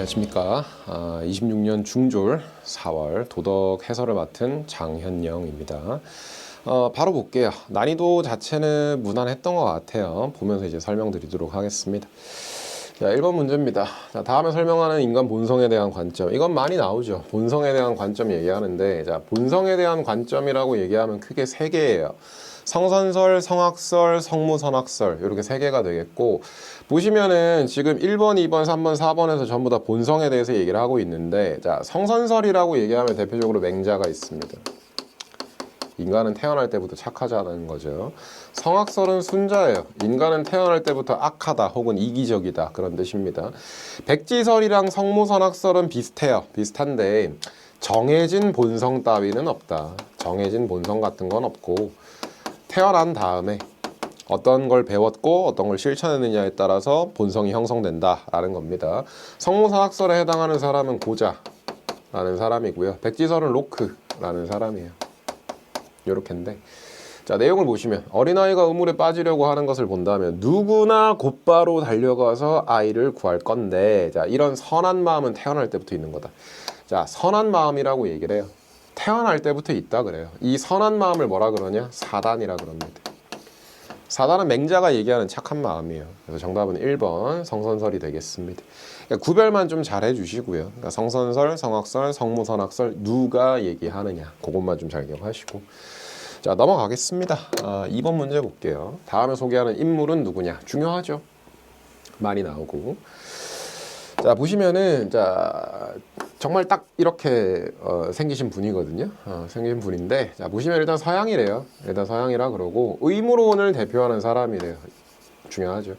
안녕하십니까. 26년 중졸 4월 도덕 해설을 맡은 장현영입니다. 바로 볼게요. 난이도 자체는 무난했던 것 같아요. 보면서 이제 설명드리도록 하겠습니다. 자, 1번 문제입니다. 자, 다음에 설명하는 인간 본성에 대한 관점. 이건 많이 나오죠. 본성에 대한 관점 얘기하는데, 자, 본성에 대한 관점이라고 얘기하면 크게 3개예요. 성선설, 성악설, 성무선악설 이렇게 3개가 되겠고, 보시면은 지금 1번, 2번, 3번, 4번에서 전부 다 본성에 대해서 얘기를 하고 있는데, 자, 성선설이라고 얘기하면 대표적으로 맹자가 있습니다. 인간은 태어날 때부터 착하자는 거죠. 성악설은 순자예요. 인간은 태어날 때부터 악하다 혹은 이기적이다 그런 뜻입니다. 백지설이랑 성무선악설은 비슷해요. 비슷한데 정해진 본성 따위는 없다. 정해진 본성 같은 건 없고 태어난 다음에 어떤 걸 배웠고 어떤 걸 실천했느냐에 따라서 본성이 형성된다라는 겁니다. 성무선악설에 해당하는 사람은 고자라는 사람이고요. 백지설은 로크라는 사람이에요. 요렇게인데, 자, 내용을 보시면 어린아이가 우물에 빠지려고 하는 것을 본다면 누구나 곧바로 달려가서 아이를 구할 건데, 자, 이런 선한 마음은 태어날 때부터 있는 거다. 자, 선한 마음이라고 얘기를 해요. 태어날 때부터 있다 그래요. 이 선한 마음을 뭐라 그러냐? 사단이라 그럽니다. 사단은 맹자가 얘기하는 착한 마음이에요. 그래서 정답은 1번 성선설이 되겠습니다. 그러니까 구별만 좀 잘 해주시고요. 그러니까 성선설, 성악설, 성무선악설 누가 얘기하느냐 그것만 좀 잘 기억하시고, 자, 넘어가겠습니다. 2번 문제 볼게요. 다음에 소개하는 인물은 누구냐? 중요하죠. 많이 나오고. 자, 보시면은, 자, 정말 딱 이렇게 생기신 분이거든요. 생긴 분인데, 자, 보시면 일단 서양이래요. 일단 서양이라 그러고 의무론을 대표하는 사람이래요. 중요하죠.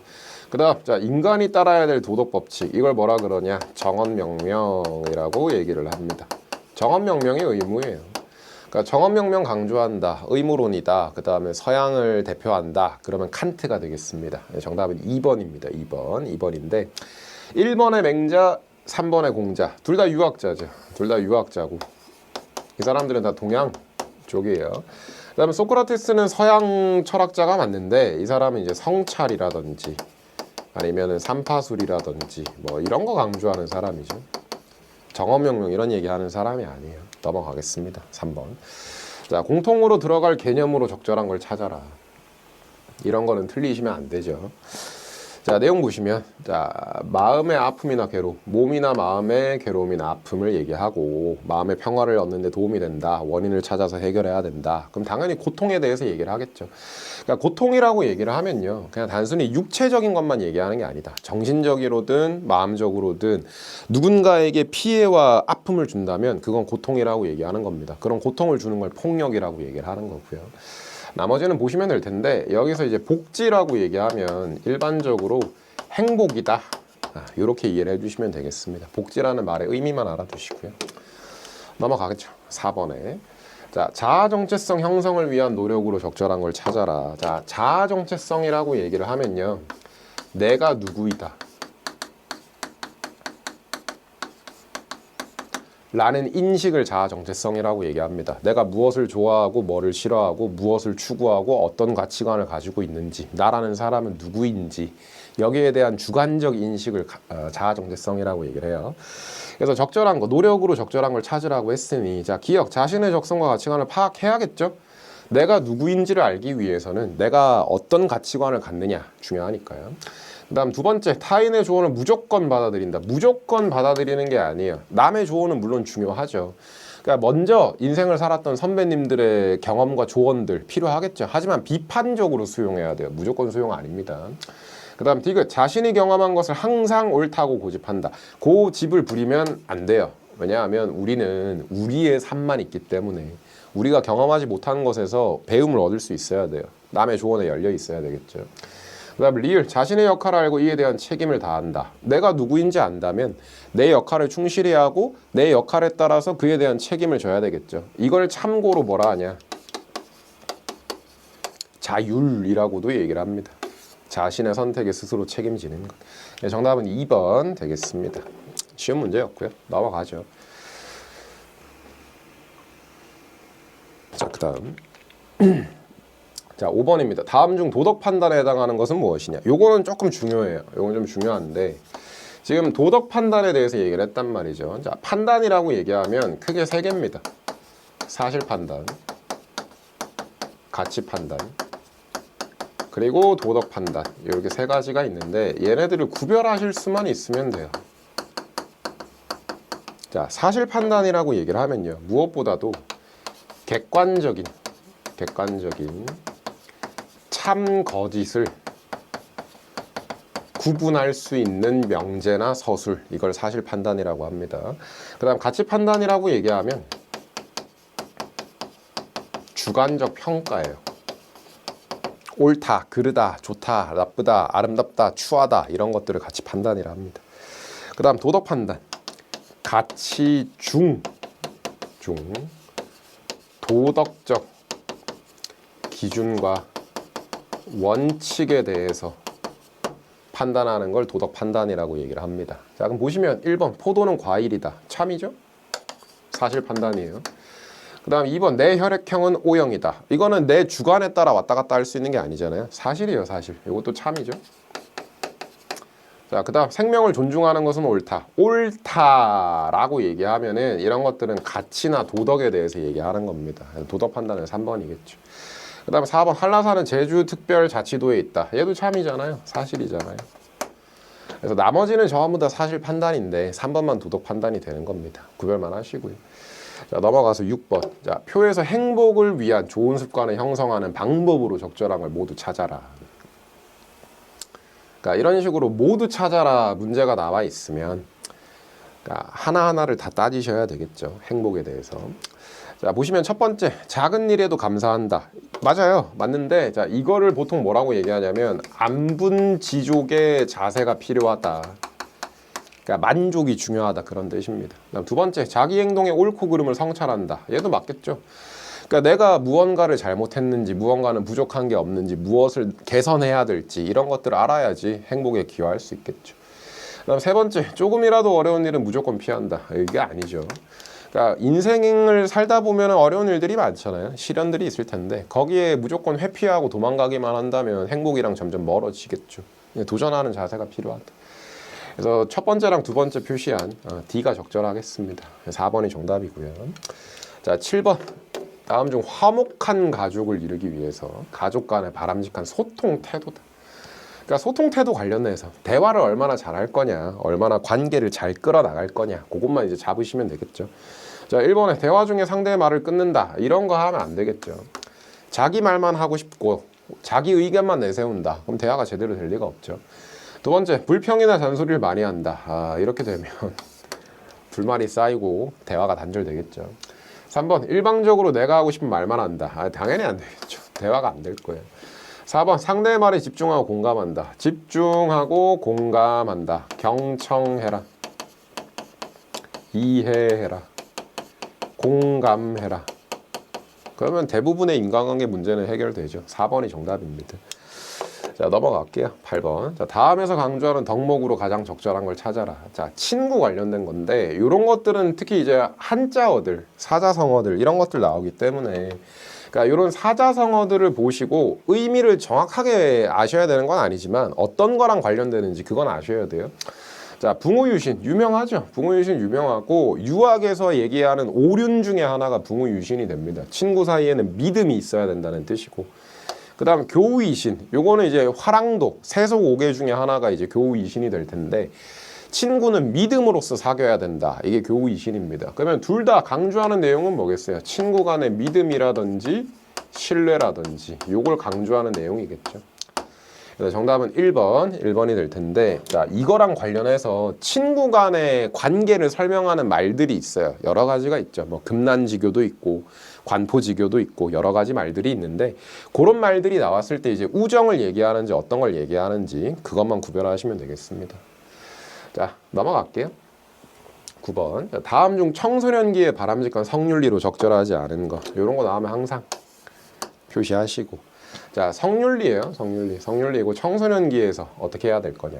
그 다음, 자, 인간이 따라야 될 도덕 법칙, 이걸 뭐라 그러냐? 정언명명이라고 얘기를 합니다. 정언명명이 의무예요. 그러니까 정언명명 강조한다, 의무론이다, 그 다음에 서양을 대표한다, 그러면 칸트가 되겠습니다. 정답은 2번입니다. 2번인데 1번의 맹자, 3번의 공자, 둘 다 유학자죠. 둘 다 유학자고 이 사람들은 다 동양 쪽이에요. 그 다음에 소크라테스는 서양 철학자가 맞는데 이 사람은 이제 성찰이라든지 아니면은 삼파술이라든지 뭐 이런 거 강조하는 사람이죠. 정언명령 이런 얘기하는 사람이 아니에요. 넘어가겠습니다. 3번. 자, 공통으로 들어갈 개념으로 적절한 걸 찾아라. 이런 거는 틀리시면 안 되죠. 자, 내용 보시면, 자, 마음의 아픔이나 괴로움, 몸이나 마음의 괴로움이나 아픔을 얘기하고 마음의 평화를 얻는 데 도움이 된다. 원인을 찾아서 해결해야 된다. 그럼 당연히 고통에 대해서 얘기를 하겠죠. 그러니까 고통이라고 얘기를 하면요, 그냥 단순히 육체적인 것만 얘기하는 게 아니다. 정신적으로든 마음적으로든 누군가에게 피해와 아픔을 준다면 그건 고통이라고 얘기하는 겁니다. 그런 고통을 주는 걸 폭력이라고 얘기를 하는 거고요. 나머지는 보시면 될 텐데, 여기서 이제 복지라고 얘기하면 일반적으로 행복이다, 이렇게 이해를 해주시면 되겠습니다. 복지라는 말의 의미만 알아두시고요. 넘어가겠죠. 4번에, 자, 자아 정체성 형성을 위한 노력으로 적절한 걸 찾아라. 자, 자아 정체성이라고 얘기를 하면요, 내가 누구이다 라는 인식을 자아 정체성이라고 얘기합니다. 내가 무엇을 좋아하고 뭐를 싫어하고 무엇을 추구하고 어떤 가치관을 가지고 있는지, 나라는 사람은 누구인지, 여기에 대한 주관적 인식을 자아 정체성이라고 얘기를 해요. 그래서 적절한 거, 노력으로 적절한 걸 찾으라고 했으니, 자, 기억, 자신의 적성과 가치관을 파악해야겠죠. 내가 누구인지를 알기 위해서는 내가 어떤 가치관을 갖느냐 중요하니까요. 그 다음 2번째, 타인의 조언을 무조건 받아들인다. 무조건 받아들이는 게 아니에요. 남의 조언은 물론 중요하죠. 그러니까 먼저 인생을 살았던 선배님들의 경험과 조언들 필요하겠죠. 하지만 비판적으로 수용해야 돼요. 무조건 수용 아닙니다. 그 다음 디귿, 자신이 경험한 것을 항상 옳다고 고집한다. 고집을 부리면 안 돼요. 왜냐하면 우리는 우리의 삶만 있기 때문에 우리가 경험하지 못한 것에서 배움을 얻을 수 있어야 돼요. 남의 조언에 열려 있어야 되겠죠. 그 다음 리을, 자신의 역할을 알고 이에 대한 책임을 다한다. 내가 누구인지 안다면 내 역할을 충실히 하고 내 역할에 따라서 그에 대한 책임을 져야 되겠죠. 이걸 참고로 뭐라 하냐, 자율이라고도 얘기를 합니다. 자신의 선택에 스스로 책임지는 것. 정답은 2번 되겠습니다. 쉬운 문제였고요. 넘어가죠. 자, 그 다음 자, 5번입니다. 다음 중 도덕 판단에 해당하는 것은 무엇이냐? 요거는 조금 중요해요. 요건 좀 중요한데, 지금 도덕 판단에 대해서 얘기를 했단 말이죠. 자, 판단이라고 얘기하면 크게 세 개입니다. 사실 판단, 가치 판단, 그리고 도덕 판단. 이렇게 세 가지가 있는데 얘네들을 구별하실 수만 있으면 돼요. 자, 사실 판단이라고 얘기를 하면요. 무엇보다도 객관적인 참 거짓을 구분할 수 있는 명제나 서술, 이걸 사실 판단이라고 합니다. 그 다음 가치 판단이라고 얘기하면 주관적 평가예요. 옳다, 그르다, 좋다, 나쁘다, 아름답다, 추하다, 이런 것들을 가치 판단이라 합니다. 그 다음 도덕 판단, 가치 중 도덕적 기준과 원칙에 대해서 판단하는 걸 도덕 판단이라고 얘기를 합니다. 자, 그럼 보시면 1번 포도는 과일이다. 참이죠? 사실 판단이에요. 그 다음 2번 내 혈액형은 O형이다. 이거는 내 주관에 따라 왔다 갔다 할 수 있는 게 아니잖아요. 사실이에요, 사실. 이것도 참이죠. 자, 그 다음 생명을 존중하는 것은 옳다. 옳다라고 얘기하면은 이런 것들은 가치나 도덕에 대해서 얘기하는 겁니다. 도덕 판단은 3번이겠죠. 그 다음에 4번 한라산은 제주특별자치도에 있다. 얘도 참이잖아요. 사실이잖아요. 그래서 나머지는 전부 다 사실 판단인데 3번만 도덕 판단이 되는 겁니다. 구별만 하시고요. 자, 넘어가서 6번. 자, 표에서 행복을 위한 좋은 습관을 형성하는 방법으로 적절한 걸 모두 찾아라. 그러니까 이런 식으로 모두 찾아라 문제가 나와 있으면 그러니까 하나하나를 다 따지셔야 되겠죠. 행복에 대해서. 자, 보시면 첫 번째, 작은 일에도 감사한다. 맞아요. 맞는데, 자, 이거를 보통 뭐라고 얘기하냐면, 안분지족의 자세가 필요하다. 그러니까 만족이 중요하다. 그런 뜻입니다. 그다음 두 번째, 자기 행동의 옳고 그름을 성찰한다. 얘도 맞겠죠. 그러니까 내가 무언가를 잘못했는지, 무언가는 부족한 게 없는지, 무엇을 개선해야 될지, 이런 것들을 알아야지 행복에 기여할 수 있겠죠. 그다음 세 번째, 조금이라도 어려운 일은 무조건 피한다. 이게 아니죠. 그러니까 인생을 살다 보면 어려운 일들이 많잖아요. 시련들이 있을 텐데 거기에 무조건 회피하고 도망가기만 한다면 행복이랑 점점 멀어지겠죠. 도전하는 자세가 필요하다. 그래서 첫 번째랑 두 번째 표시한 D가 적절하겠습니다. 4번이 정답이고요. 자, 7번. 다음 중 화목한 가족을 이루기 위해서 가족 간의 바람직한 소통 태도다. 그러니까 소통 태도 관련해서 대화를 얼마나 잘할 거냐, 얼마나 관계를 잘 끌어나갈 거냐, 그것만 이제 잡으시면 되겠죠. 자, 1번에 대화 중에 상대의 말을 끊는다. 이런 거 하면 안 되겠죠. 자기 말만 하고 싶고 자기 의견만 내세운다. 그럼 대화가 제대로 될 리가 없죠. 두 번째, 불평이나 잔소리를 많이 한다. 이렇게 되면 불만이 쌓이고 대화가 단절되겠죠. 3번, 일방적으로 내가 하고 싶은 말만 한다. 당연히 안 되겠죠. 대화가 안 될 거예요. 4번, 상대의 말에 집중하고 공감한다. 집중하고 공감한다. 경청해라. 이해해라. 공감해라. 그러면 대부분의 인간관계 문제는 해결되죠. 4번이 정답입니다. 자, 넘어갈게요. 8번. 자, 다음에서 강조하는 덕목으로 가장 적절한 걸 찾아라. 자, 친구 관련된 건데 이런 것들은 특히 이제 한자어들, 사자성어들 이런 것들 나오기 때문에 그러니까 이런 사자성어들을 보시고 의미를 정확하게 아셔야 되는 건 아니지만 어떤 거랑 관련되는지 그건 아셔야 돼요. 자, 붕어유신 유명하죠. 붕어유신 유명하고 유학에서 얘기하는 오륜 중에 하나가 붕어유신이 됩니다. 친구 사이에는 믿음이 있어야 된다는 뜻이고, 그 다음 교우이신, 요거는 이제 화랑도 세속 5개 중에 하나가 이제 교우이신이 될 텐데, 친구는 믿음으로써 사귀어야 된다. 이게 교우이신입니다. 그러면 둘 다 강조하는 내용은 뭐겠어요? 친구 간의 믿음이라든지 신뢰라든지 요걸 강조하는 내용이겠죠. 그래서 정답은 1번이 될 텐데, 자, 이거랑 관련해서 친구 간의 관계를 설명하는 말들이 있어요. 여러 가지가 있죠. 뭐 금난지교도 있고 관포지교도 있고 여러 가지 말들이 있는데 그런 말들이 나왔을 때 이제 우정을 얘기하는지 어떤 걸 얘기하는지 그것만 구별하시면 되겠습니다. 자, 넘어갈게요. 9번. 자, 다음 중 청소년기에 바람직한 성윤리로 적절하지 않은 것. 이런 거 나오면 항상 표시하시고. 자, 성윤리예요. 성윤리이고 청소년기에서 어떻게 해야 될 거냐.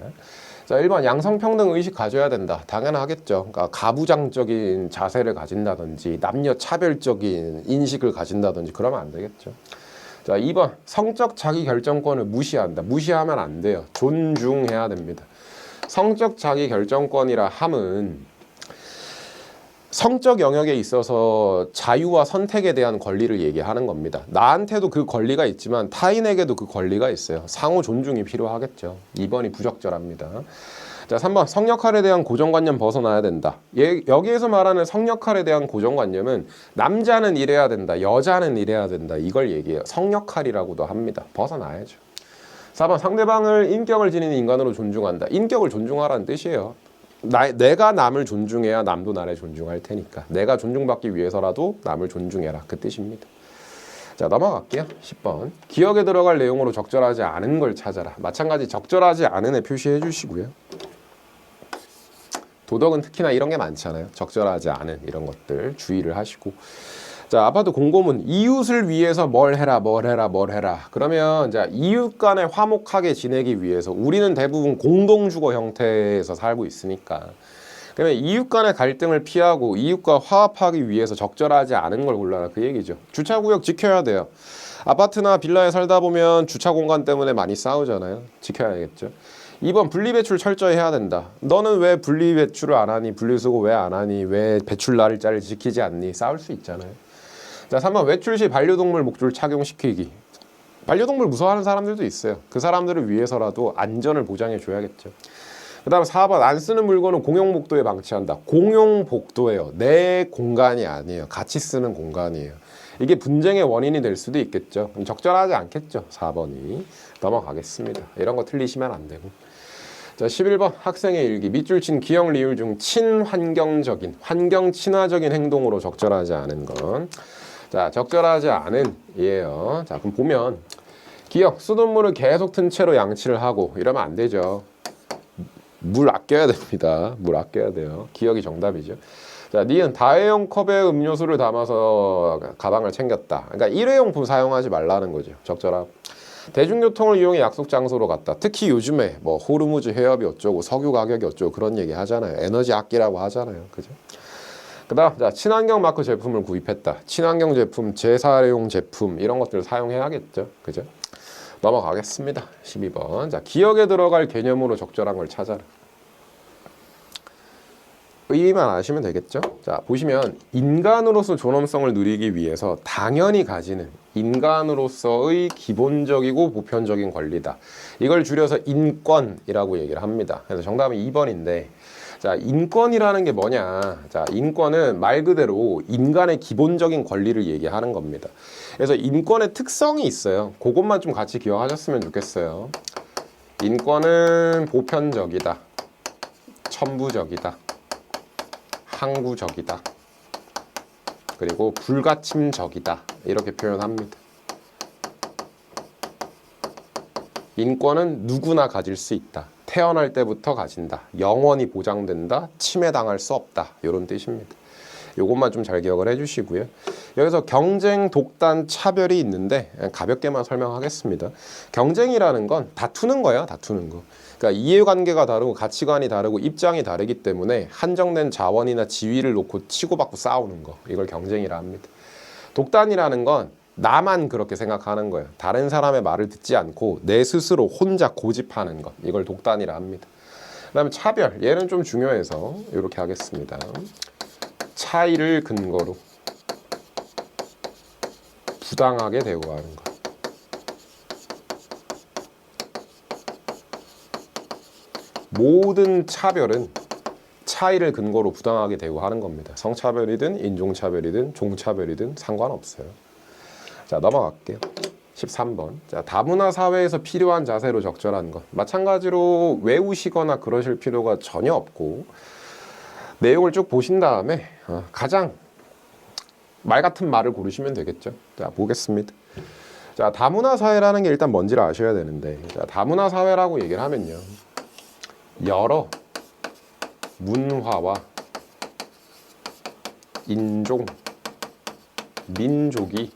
자, 1번 양성평등 의식 가져야 된다. 당연하겠죠. 그러니까 가부장적인 자세를 가진다든지 남녀 차별적인 인식을 가진다든지 그러면 안 되겠죠. 자, 2번 성적 자기 결정권을 무시한다. 무시하면 안 돼요. 존중해야 됩니다. 성적 자기 결정권이라 함은 성적 영역에 있어서 자유와 선택에 대한 권리를 얘기하는 겁니다. 나한테도 그 권리가 있지만 타인에게도 그 권리가 있어요. 상호 존중이 필요하겠죠. 2번이 부적절합니다. 자, 3번 성역할에 대한 고정관념 벗어나야 된다. 여기에서 말하는 성역할에 대한 고정관념은 남자는 이래야 된다, 여자는 이래야 된다, 이걸 얘기해요. 성역할이라고도 합니다. 벗어나야죠. 4번 상대방을 인격을 지니는 인간으로 존중한다. 인격을 존중하라는 뜻이에요. 내가 남을 존중해야 남도 나를 존중할 테니까 내가 존중받기 위해서라도 남을 존중해라, 그 뜻입니다. 자, 넘어갈게요. 10번 기억에 들어갈 내용으로 적절하지 않은 걸 찾아라. 마찬가지 적절하지 않은에 표시해 주시고요. 도덕은 특히나 이런 게 많잖아요. 적절하지 않은 이런 것들 주의를 하시고. 자, 아파트 공고문 이웃을 위해서 뭘 해라 뭘 해라 뭘 해라. 그러면 자, 이웃 간에 화목하게 지내기 위해서 우리는 대부분 공동주거 형태에서 살고 있으니까 그러면 이웃 간의 갈등을 피하고 이웃과 화합하기 위해서 적절하지 않은 걸 골라라, 그 얘기죠. 주차구역 지켜야 돼요. 아파트나 빌라에 살다 보면 주차 공간 때문에 많이 싸우잖아요. 지켜야겠죠. 2번 분리배출 철저히 해야 된다. 너는 왜 분리배출을 안 하니? 분리수거 왜 안 하니? 왜 배출 날짜를 지키지 않니? 싸울 수 있잖아요. 자, 3번 외출 시 반려동물 목줄 착용시키기. 반려동물 무서워하는 사람들도 있어요. 그 사람들을 위해서라도 안전을 보장해 줘야겠죠. 그 다음 4번 안 쓰는 물건은 공용복도에 방치한다. 공용복도예요. 내 공간이 아니에요. 같이 쓰는 공간이에요. 이게 분쟁의 원인이 될 수도 있겠죠. 적절하지 않겠죠. 4번이. 넘어가겠습니다. 이런 거 틀리시면 안 되고. 자, 11번 학생의 일기. 밑줄 친 기억 리을 중 친환경적인, 환경 친화적인 행동으로 적절하지 않은 건. 자, 적절하지 않은 이에요. 자, 그럼 보면 기억, 수돗물을 계속 튼 채로 양치를 하고 이러면 안 되죠. 물 아껴야 됩니다. 물 아껴야 돼요. 기억이 정답이죠. 자, 니은 다회용 컵에 음료수를 담아서 가방을 챙겼다. 그러니까 일회용품 사용하지 말라는 거죠. 적절하고. 대중교통을 이용해 약속 장소로 갔다. 특히 요즘에 뭐 호르무즈 해협이 어쩌고 석유 가격이 어쩌고 그런 얘기 하잖아요. 에너지 아끼라고 하잖아요. 그죠? 그다음 자, 친환경 마크 제품을 구입했다. 친환경 제품, 재사용 제품 이런 것들을 사용해야겠죠. 그죠? 넘어가겠습니다. 12번. 자, 기억에 들어갈 개념으로 적절한 걸 찾아라. 의미만 아시면 되겠죠? 자, 보시면 인간으로서 존엄성을 누리기 위해서 당연히 가지는 인간으로서의 기본적이고 보편적인 권리다. 이걸 줄여서 인권이라고 얘기를 합니다. 그래서 정답은 2번인데 자, 인권이라는 게 뭐냐? 자, 인권은 말 그대로 인간의 기본적인 권리를 얘기하는 겁니다. 그래서 인권의 특성이 있어요. 그것만 좀 같이 기억하셨으면 좋겠어요. 인권은 보편적이다. 천부적이다. 항구적이다. 그리고 불가침적이다. 이렇게 표현합니다. 인권은 누구나 가질 수 있다. 태어날 때부터 가진다. 영원히 보장된다. 침해당할 수 없다. 이런 뜻입니다. 요것만 좀 잘 기억을 해주시고요. 여기서 경쟁, 독단, 차별이 있는데 가볍게만 설명하겠습니다. 경쟁이라는 건 다투는 거예요. 다투는 거. 그러니까 이해관계가 다르고 가치관이 다르고 입장이 다르기 때문에 한정된 자원이나 지위를 놓고 치고받고 싸우는 거. 이걸 경쟁이라 합니다. 독단이라는 건 나만 그렇게 생각하는 거예요. 다른 사람의 말을 듣지 않고 내 스스로 혼자 고집하는 것. 이걸 독단이라 합니다. 그 다음에 차별. 얘는 좀 중요해서 이렇게 하겠습니다. 차이를 근거로 부당하게 대우하는 것. 모든 차별은 차이를 근거로 부당하게 대우하는 겁니다. 성차별이든 인종차별이든 종차별이든 상관없어요. 자, 넘어갈게요. 13번. 자, 다문화 사회에서 필요한 자세로 적절한 것. 마찬가지로 외우시거나 그러실 필요가 전혀 없고 내용을 쭉 보신 다음에 가장 말 같은 말을 고르시면 되겠죠. 자, 보겠습니다. 자, 다문화 사회라는 게 일단 뭔지를 아셔야 되는데, 자, 다문화 사회라고 얘기를 하면요, 여러 문화와 인종, 민족이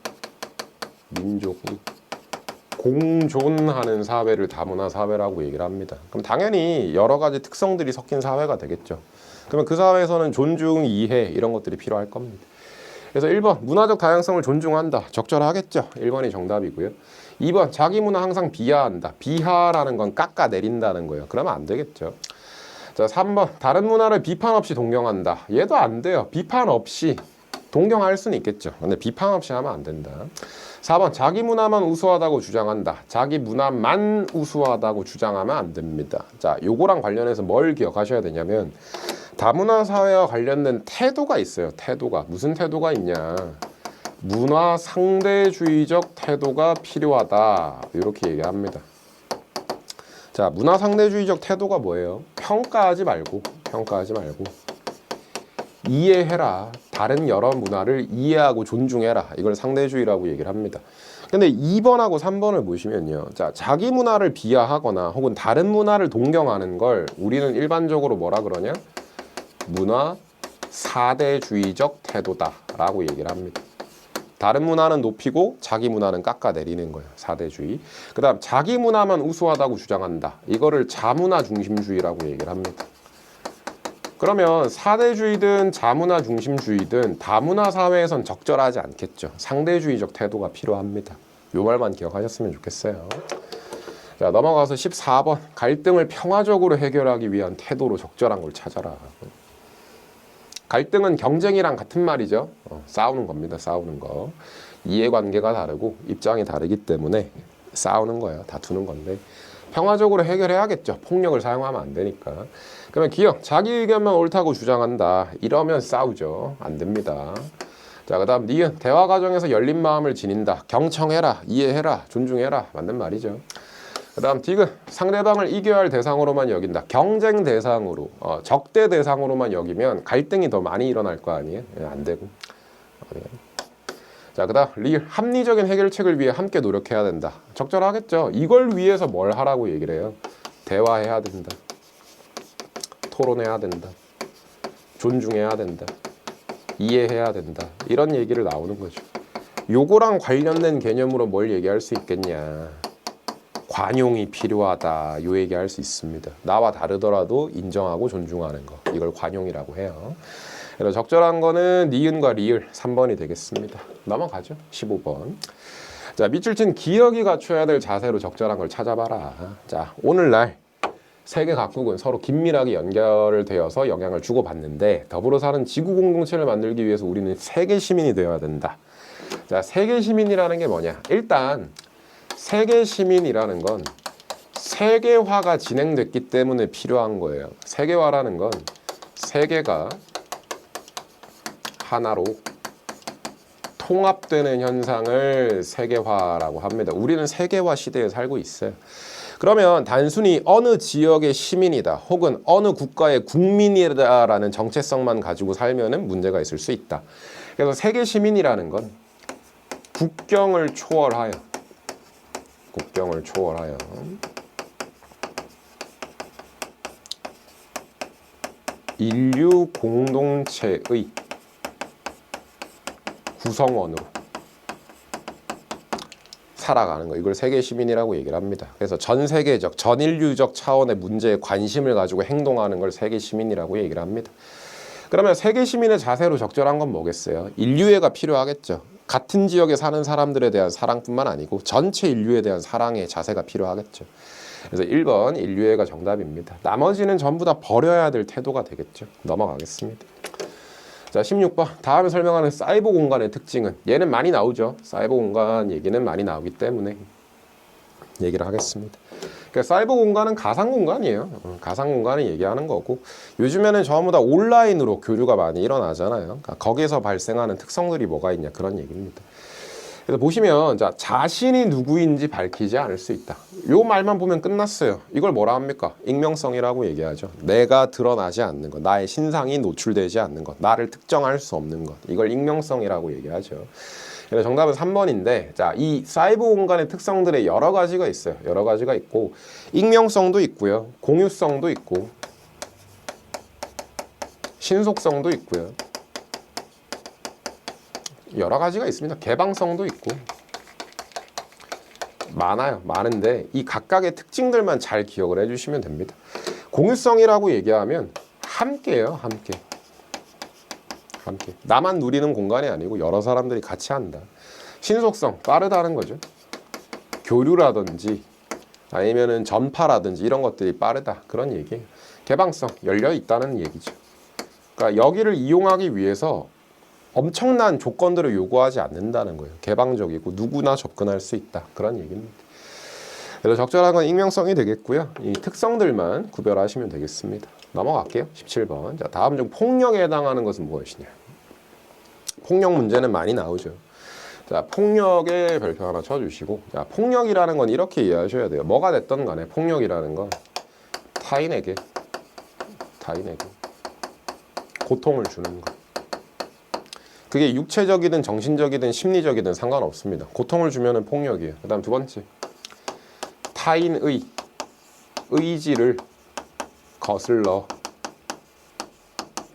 공존하는 사회를 다문화 사회라고 얘기를 합니다. 그럼 당연히 여러 가지 특성들이 섞인 사회가 되겠죠. 그러면 그 사회에서는 존중, 이해 이런 것들이 필요할 겁니다. 그래서 1번 문화적 다양성을 존중한다. 적절하겠죠. 1번이 정답이고요. 2번 자기 문화 항상 비하한다. 비하라는 건 깎아내린다는 거예요. 그러면 안 되겠죠. 자, 3번. 다른 문화를 비판 없이 동경한다. 얘도 안 돼요. 비판 없이 동경할 수는 있겠죠. 근데 비판 없이 하면 안 된다. 4번. 자기 문화만 우수하다고 주장한다. 자기 문화만 우수하다고 주장하면 안 됩니다. 자, 요거랑 관련해서 뭘 기억하셔야 되냐면 다문화 사회와 관련된 태도가 있어요. 태도가. 무슨 태도가 있냐. 문화 상대주의적 태도가 필요하다. 이렇게 얘기합니다. 자, 문화 상대주의적 태도가 뭐예요? 평가하지 말고 이해해라. 다른 여러 문화를 이해하고 존중해라. 이걸 상대주의라고 얘기를 합니다. 근데 2번하고 3번을 보시면요. 자, 자기 문화를 비하하거나 혹은 다른 문화를 동경하는 걸 우리는 일반적으로 뭐라 그러냐? 문화 사대주의적 태도다라고 얘기를 합니다. 다른 문화는 높이고 자기 문화는 깎아내리는 거예요. 사대주의. 그 다음 자기 문화만 우수하다고 주장한다. 이거를 자문화 중심주의라고 얘기를 합니다. 그러면 사대주의든 자문화 중심주의든 다문화 사회에선 적절하지 않겠죠. 상대주의적 태도가 필요합니다. 요 말만 기억하셨으면 좋겠어요. 자, 넘어가서 14번. 갈등을 평화적으로 해결하기 위한 태도로 적절한 걸 찾아라. 갈등은 경쟁이랑 같은 말이죠. 싸우는 겁니다. 싸우는 거. 이해관계가 다르고 입장이 다르기 때문에 싸우는 거예요. 다투는 건데 평화적으로 해결해야겠죠. 폭력을 사용하면 안 되니까. 그러면 기억, 자기 의견만 옳다고 주장한다. 이러면 싸우죠. 안 됩니다. 자, 그 다음 니은, 대화 과정에서 열린 마음을 지닌다. 경청해라, 이해해라, 존중해라. 맞는 말이죠. 그 다음 디귿, 상대방을 이겨야 할 대상으로만 여긴다. 경쟁 대상으로, 적대 대상으로만 여기면 갈등이 더 많이 일어날 거 아니에요? 안 되고. 자, 그 다음 리을, 합리적인 해결책을 위해 함께 노력해야 된다. 적절하겠죠. 이걸 위해서 뭘 하라고 얘기를 해요? 대화해야 된다. 토론해야 된다. 존중해야 된다. 이해해야 된다. 이런 얘기를 나오는 거죠. 요거랑 관련된 개념으로 뭘 얘기할 수 있겠냐. 관용이 필요하다. 요 얘기할 수 있습니다. 나와 다르더라도 인정하고 존중하는 거. 이걸 관용이라고 해요. 그래서 적절한 거는 니은과 리을 3번이 되겠습니다. 넘어가죠. 15번. 자, 밑줄 친 기억이 갖춰야 될 자세로 적절한 걸 찾아봐라. 자, 오늘날 세계 각국은 서로 긴밀하게 연결되어서 영향을 주고받는데 더불어 사는 지구 공동체를 만들기 위해서 우리는 세계 시민이 되어야 된다. 자, 세계 시민이라는 게 뭐냐? 일단 세계 시민이라는 건 세계화가 진행됐기 때문에 필요한 거예요. 세계화라는 건 세계가 하나로 통합되는 현상을 세계화라고 합니다. 우리는 세계화 시대에 살고 있어요. 그러면 단순히 어느 지역의 시민이다 혹은 어느 국가의 국민이다라는 정체성만 가지고 살면은 문제가 있을 수 있다. 그래서 세계 시민이라는 건 국경을 초월하여 인류 공동체의 구성원으로 살아가는 거. 이걸 세계 시민이라고 얘기를 합니다. 그래서 전 세계적, 전인류적 차원의 문제에 관심을 가지고 행동하는 걸 세계 시민이라고 얘기를 합니다. 그러면 세계 시민의 자세로 적절한 건 뭐겠어요? 인류애가 필요하겠죠. 같은 지역에 사는 사람들에 대한 사랑뿐만 아니고 전체 인류에 대한 사랑의 자세가 필요하겠죠. 그래서 1번 인류애가 정답입니다. 나머지는 전부 다 버려야 될 태도가 되겠죠. 넘어가겠습니다. 자, 16번. 다음에 설명하는 사이버 공간의 특징은, 얘는 많이 나오죠. 사이버 공간 얘기는 많이 나오기 때문에 얘기를 하겠습니다. 그러니까 사이버 공간은 가상 공간이에요. 가상 공간을 얘기하는 거고, 요즘에는 전부 다 온라인으로 교류가 많이 일어나잖아요. 그러니까 거기에서 발생하는 특성들이 뭐가 있냐, 그런 얘기입니다. 그래서 보시면 자, 자신이 누구인지 밝히지 않을 수 있다. 요 말만 보면 끝났어요. 이걸 뭐라 합니까? 익명성이라고 얘기하죠. 내가 드러나지 않는 것, 나의 신상이 노출되지 않는 것, 나를 특정할 수 없는 것, 이걸 익명성이라고 얘기하죠. 그래서 정답은 3번인데, 자, 이 사이버 공간의 특성들의 여러 가지가 있어요. 여러 가지가 있고, 익명성도 있고요, 공유성도 있고, 신속성도 있고요. 여러 가지가 있습니다. 개방성도 있고 많아요. 많은데 이 각각의 특징들만 잘 기억을 해주시면 됩니다. 공유성이라고 얘기하면 함께예요. 함께. 나만 누리는 공간이 아니고 여러 사람들이 같이 한다. 신속성, 빠르다는 거죠. 교류라든지 아니면은 전파라든지 이런 것들이 빠르다, 그런 얘기예요. 개방성, 열려 있다는 얘기죠. 그러니까 여기를 이용하기 위해서 엄청난 조건들을 요구하지 않는다는 거예요. 개방적이고 누구나 접근할 수 있다. 그런 얘기입니다. 그래서 적절한 건 익명성이 되겠고요. 이 특성들만 구별하시면 되겠습니다. 넘어갈게요. 17번. 자, 다음 중 폭력에 해당하는 것은 무엇이냐. 폭력 문제는 많이 나오죠. 자, 폭력의 별표 하나 쳐주시고, 자, 폭력이라는 건 이렇게 이해하셔야 돼요. 뭐가 됐던 간에 폭력이라는 건 타인에게 고통을 주는 것. 그게 육체적이든 정신적이든 심리적이든 상관없습니다. 고통을 주면은 폭력이에요. 그 다음 두 번째, 타인의 의지를 거슬러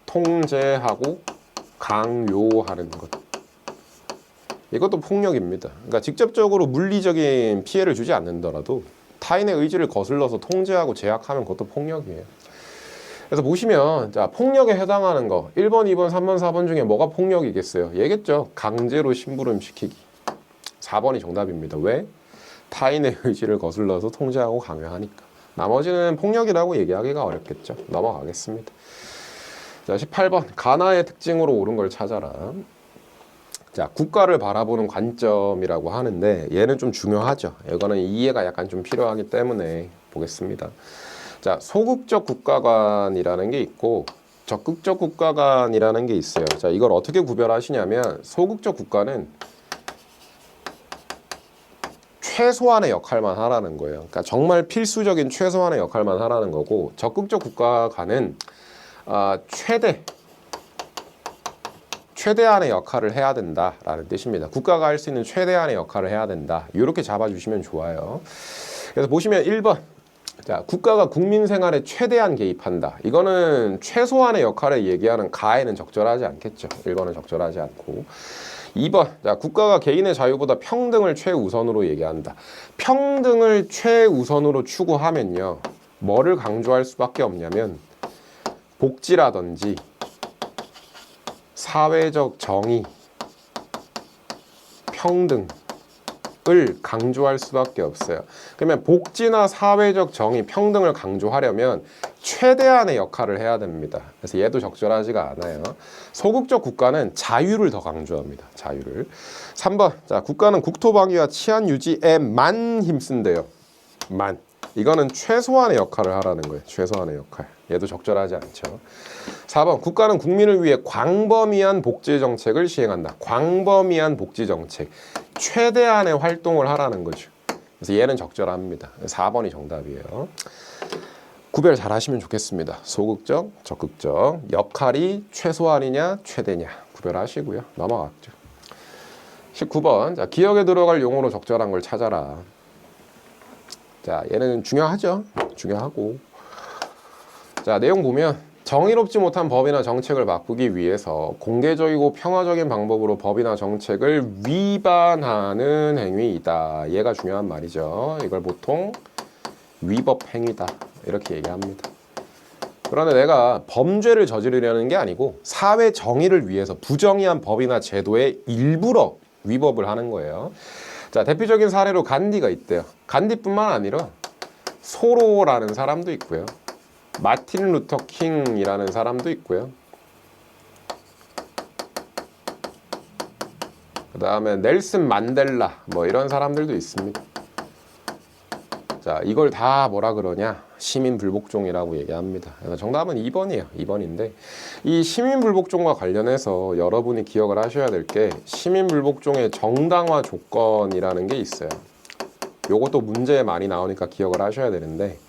통제하고 강요하는 것. 이것도 폭력입니다. 그러니까 직접적으로 물리적인 피해를 주지 않는더라도 타인의 의지를 거슬러서 통제하고 제약하는 것도 폭력이에요. 그래서 보시면 자, 폭력에 해당하는 거 1번, 2번, 3번, 4번 중에 뭐가 폭력이겠어요? 얘겠죠. 강제로 심부름시키기. 4번이 정답입니다. 왜? 타인의 의지를 거슬러서 통제하고 강요하니까. 나머지는 폭력이라고 얘기하기가 어렵겠죠. 넘어가겠습니다. 자, 18번. 가나의 특징으로 옳은 걸 찾아라. 자, 국가를 바라보는 관점이라고 하는데 얘는 좀 중요하죠. 이거는 이해가 약간 좀 필요하기 때문에 보겠습니다. 자, 소극적 국가관이라는 게 있고 적극적 국가관이라는 게 있어요. 자, 이걸 어떻게 구별하시냐면 소극적 국가는 최소한의 역할만 하라는 거예요. 그러니까 정말 필수적인 최소한의 역할만 하라는 거고 적극적 국가관은 최대한의 역할을 해야 된다라는 뜻입니다. 국가가 할 수 있는 최대한의 역할을 해야 된다. 이렇게 잡아주시면 좋아요. 그래서 보시면 1번. 자, 국가가 국민 생활에 최대한 개입한다. 이거는 최소한의 역할을 얘기하는 가에는 적절하지 않겠죠. 1번은 적절하지 않고. 2번. 자, 국가가 개인의 자유보다 평등을 최우선으로 얘기한다. 평등을 최우선으로 추구하면요. 뭐를 강조할 수밖에 없냐면 복지라든지 사회적 정의, 평등을 강조할 수밖에 없어요. 그러면 복지나 사회적 정의, 평등을 강조하려면 최대한의 역할을 해야 됩니다. 그래서 얘도 적절하지가 않아요. 소극적 국가는 자유를 더 강조합니다. 자유를. 3번. 자, 국가는 국토방위와 치안 유지에만 힘쓴대요. 만. 이거는 최소한의 역할을 하라는 거예요. 최소한의 역할. 얘도 적절하지 않죠. 4번. 국가는 국민을 위해 광범위한 복지 정책을 시행한다. 광범위한 복지 정책. 최대한의 활동을 하라는 거죠. 그래서 얘는 적절합니다. 4번이 정답이에요. 구별 잘 하시면 좋겠습니다. 소극적, 적극적. 역할이 최소한이냐, 최대냐. 구별하시고요. 넘어갔죠. 19번. 자, 기억에 들어갈 용어로 적절한 걸 찾아라. 자, 얘는 중요하죠. 중요하고. 자, 내용 보면 정의롭지 못한 법이나 정책을 바꾸기 위해서 공개적이고 평화적인 방법으로 법이나 정책을 위반하는 행위이다. 얘가 중요한 말이죠. 이걸 보통 위법 행위다. 이렇게 얘기합니다. 그런데 내가 범죄를 저지르려는 게 아니고 사회 정의를 위해서 부정의한 법이나 제도에 일부러 위법을 하는 거예요. 자, 대표적인 사례로 간디가 있대요. 간디뿐만 아니라 소로라는 사람도 있고요. 마틴 루터 킹이라는 사람도 있고요. 그 다음에 넬슨 만델라 뭐 이런 사람들도 있습니다. 자, 이걸 다 뭐라 그러냐? 시민불복종이라고 얘기합니다. 정답은 2번이에요. 2번인데 이 시민불복종과 관련해서 여러분이 기억을 하셔야 될 게 시민불복종의 정당화 조건이라는 게 있어요. 요것도 문제에 많이 나오니까 기억을 하셔야 되는데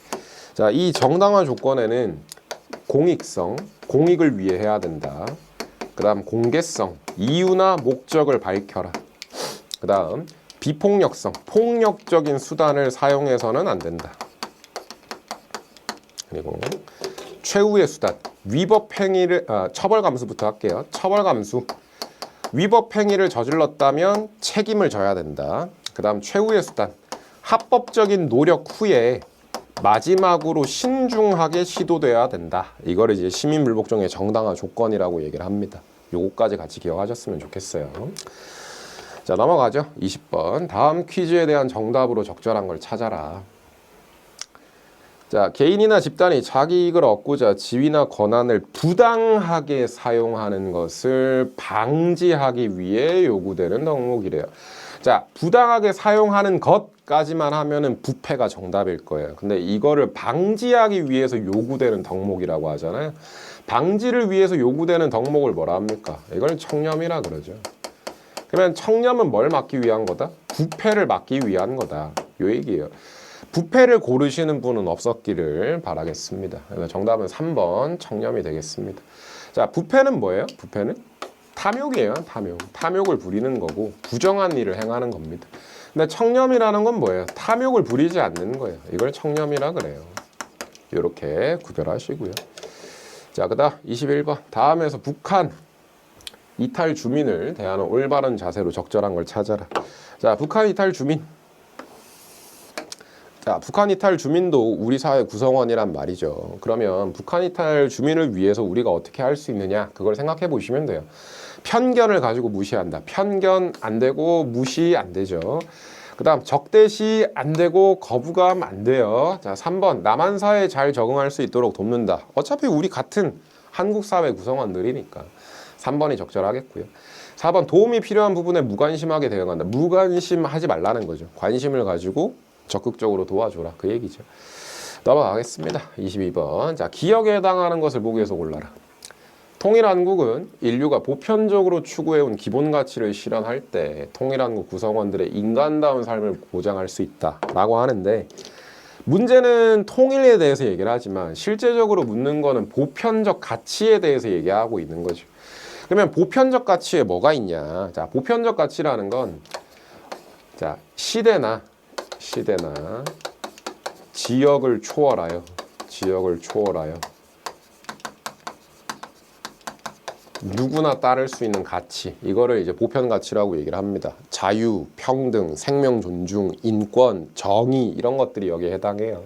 자, 이 정당화 조건에는 공익성, 공익을 위해 해야 된다. 그 다음 공개성, 이유나 목적을 밝혀라. 그 다음 비폭력성, 폭력적인 수단을 사용해서는 안 된다. 그리고 최후의 수단, 위법 행위를 처벌 감수부터 할게요. 처벌 감수. 위법 행위를 저질렀다면 책임을 져야 된다. 그 다음 최후의 수단, 합법적인 노력 후에 마지막으로 신중하게 시도돼야 된다. 이거를 이제 시민불복종의 정당화 조건이라고 얘기를 합니다. 요거까지 같이 기억하셨으면 좋겠어요. 자, 넘어가죠. 20번. 다음 퀴즈에 대한 정답으로 적절한 걸 찾아라. 자, 개인이나 집단이 자기 이익을 얻고자 지위나 권한을 부당하게 사용하는 것을 방지하기 위해 요구되는 덕목이래요. 자, 부당하게 사용하는 것까지만 하면은 부패가 정답일 거예요. 근데 이거를 방지하기 위해서 요구되는 덕목이라고 하잖아요. 방지를 위해서 요구되는 덕목을 뭐라 합니까? 이걸 청렴이라 그러죠. 그러면 청렴은 뭘 막기 위한 거다? 부패를 막기 위한 거다. 요 얘기예요. 부패를 고르시는 분은 없었기를 바라겠습니다. 그래서 정답은 3번 청렴이 되겠습니다. 자, 부패는 뭐예요? 부패는 탐욕이에요. 탐욕. 탐욕을 부리는 거고 부정한 일을 행하는 겁니다. 근데 청렴이라는 건 뭐예요? 탐욕을 부리지 않는 거예요. 이걸 청렴이라 그래요. 이렇게 구별하시고요. 자, 그다음 21번. 다음에서 북한 이탈 주민을 대하는 올바른 자세로 적절한 걸 찾아라. 자, 북한 이탈 주민. 자, 북한 이탈 주민도 우리 사회 구성원이란 말이죠. 그러면 북한 이탈 주민을 위해서 우리가 어떻게 할 수 있느냐? 그걸 생각해 보시면 돼요. 편견을 가지고 무시한다. 편견 안 되고 무시 안 되죠. 그 다음 적대시 안 되고 거부감 안 돼요. 자, 3번 남한 사회에 잘 적응할 수 있도록 돕는다. 어차피 우리 같은 한국 사회 구성원들이니까 3번이 적절하겠고요. 4번 도움이 필요한 부분에 무관심하게 대응한다. 무관심하지 말라는 거죠. 관심을 가지고 적극적으로 도와줘라. 그 얘기죠. 넘어가겠습니다. 22번. 자, 기역에 해당하는 것을 보기 위해서 골라라. 통일한국은 인류가 보편적으로 추구해온 기본 가치를 실현할 때 통일한국 구성원들의 인간다운 삶을 보장할 수 있다라고 하는데 문제는 통일에 대해서 얘기를 하지만 실제적으로 묻는 거는 보편적 가치에 대해서 얘기하고 있는 거죠. 그러면 보편적 가치에 뭐가 있냐? 자, 보편적 가치라는 건 자, 시대나 지역을 초월하여 누구나 따를 수 있는 가치, 이거를 이제 보편 가치라고 얘기를 합니다. 자유, 평등, 생명 존중, 인권, 정의 이런 것들이 여기에 해당해요.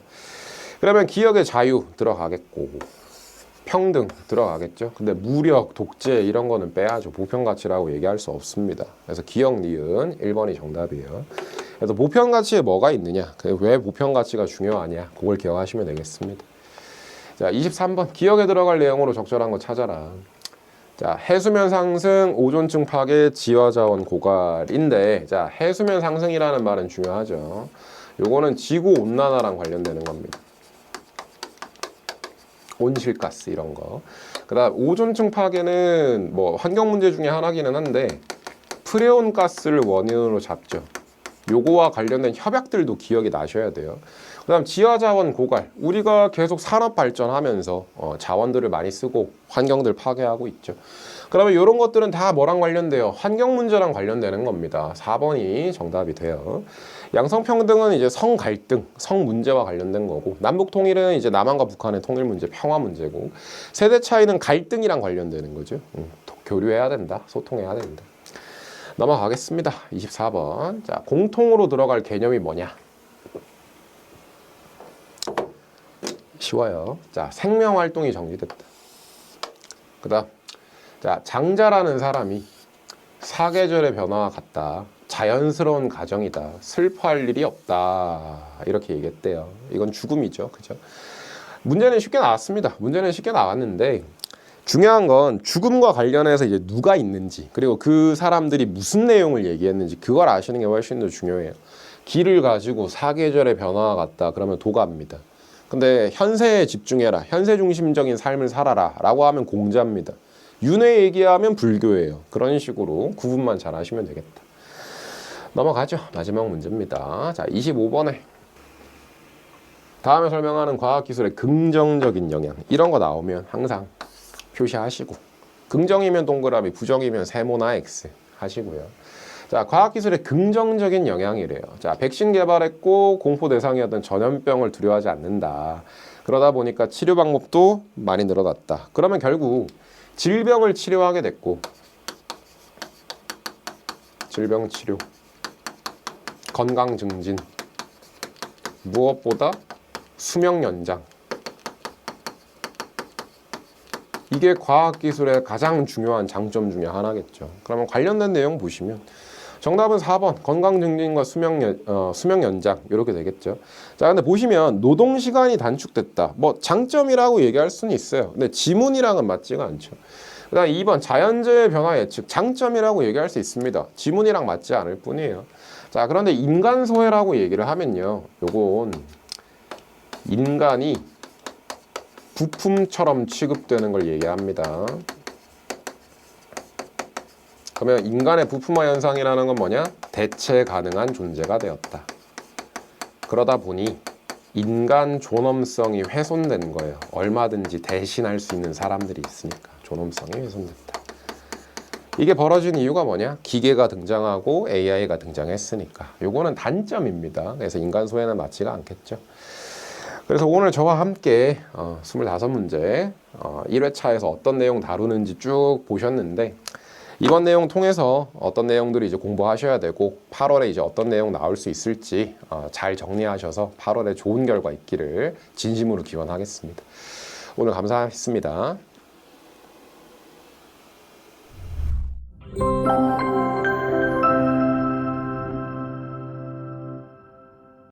그러면 기역의 자유 들어가겠고 평등 들어가겠죠. 근데 무력, 독재 이런 거는 빼야죠. 보편 가치라고 얘기할 수 없습니다. 그래서 기역, 니은 1번이 정답이에요. 그래서 보편 가치에 뭐가 있느냐? 왜 보편 가치가 중요하냐? 그걸 기억하시면 되겠습니다. 자, 23번. 기억에 들어갈 내용으로 적절한 거 찾아라. 자, 해수면 상승, 오존층 파괴, 지하자원 고갈인데, 자, 해수면 상승이라는 말은 중요하죠. 요거는 지구 온난화랑 관련되는 겁니다. 온실가스 이런 거. 그다음 오존층 파괴는 뭐 환경 문제 중에 하나기는 한데 프레온 가스를 원인으로 잡죠. 요거와 관련된 협약들도 기억이 나셔야 돼요. 그다음 지하자원 고갈. 우리가 계속 산업 발전하면서 자원들을 많이 쓰고 환경들 파괴하고 있죠. 그러면 이런 것들은 다 뭐랑 관련돼요? 환경 문제랑 관련되는 겁니다. 4번이 정답이 돼요. 양성평등은 이제 성 갈등, 성 문제와 관련된 거고 남북 통일은 이제 남한과 북한의 통일 문제, 평화 문제고 세대 차이는 갈등이랑 관련되는 거죠. 교류해야 된다, 소통해야 된다. 넘어가겠습니다. 24번. 자, 공통으로 들어갈 개념이 뭐냐? 쉬워요. 자, 생명활동이 정지됐다. 그 다음, 자, 장자라는 사람이 사계절의 변화와 같다. 자연스러운 과정이다. 슬퍼할 일이 없다. 이렇게 얘기했대요. 이건 죽음이죠. 그죠? 문제는 쉽게 나왔습니다. 문제는 쉽게 나왔는데 중요한 건 죽음과 관련해서 이제 누가 있는지 그리고 그 사람들이 무슨 내용을 얘기했는지 그걸 아시는 게 훨씬 더 중요해요. 기를 가지고 사계절의 변화와 같다. 그러면 도가입니다. 근데 현세에 집중해라. 현세 중심적인 삶을 살아라. 라고 하면 공자입니다. 윤회 얘기하면 불교예요. 그런 식으로 구분만 잘 하시면 되겠다. 넘어가죠. 마지막 문제입니다. 자, 25번에 다음에 설명하는 과학기술의 긍정적인 영향 이런 거 나오면 항상 표시하시고 긍정이면 동그라미, 부정이면 세모나 X 하시고요. 자, 과학기술의 긍정적인 영향이래요. 자, 백신 개발했고 공포 대상이었던 전염병을 두려워하지 않는다. 그러다 보니까 치료 방법도 많이 늘어났다. 그러면 결국 질병을 치료하게 됐고 질병 치료, 건강 증진, 무엇보다 수명 연장. 이게 과학기술의 가장 중요한 장점 중에 하나겠죠. 그러면 관련된 내용 보시면 정답은 4번 건강 증진과 수명 연장 이렇게 되겠죠. 자, 근데 보시면 노동 시간이 단축됐다. 뭐 장점이라고 얘기할 수는 있어요. 근데 지문이랑은 맞지가 않죠. 그다음 2번 자연재해 변화 예측 장점이라고 얘기할 수 있습니다. 지문이랑 맞지 않을 뿐이에요. 자, 그런데 인간 소외라고 얘기를 하면요, 요건 인간이 부품처럼 취급되는 걸 얘기합니다. 그러면 인간의 부품화 현상이라는 건 뭐냐? 대체 가능한 존재가 되었다. 그러다 보니 인간 존엄성이 훼손된 거예요. 얼마든지 대신할 수 있는 사람들이 있으니까 존엄성이 훼손됐다. 이게 벌어진 이유가 뭐냐? 기계가 등장하고 AI가 등장했으니까. 요거는 단점입니다. 그래서 인간 소외는 맞지가 않겠죠. 그래서 오늘 저와 함께 25문제 1회차에서 어떤 내용 다루는지 쭉 보셨는데, 이번 내용 통해서 어떤 내용들이 이제 공부하셔야 되고 8월에 이제 어떤 내용 나올 수 있을지 잘 정리하셔서 8월에 좋은 결과 있기를 진심으로 기원하겠습니다. 오늘 감사했습니다.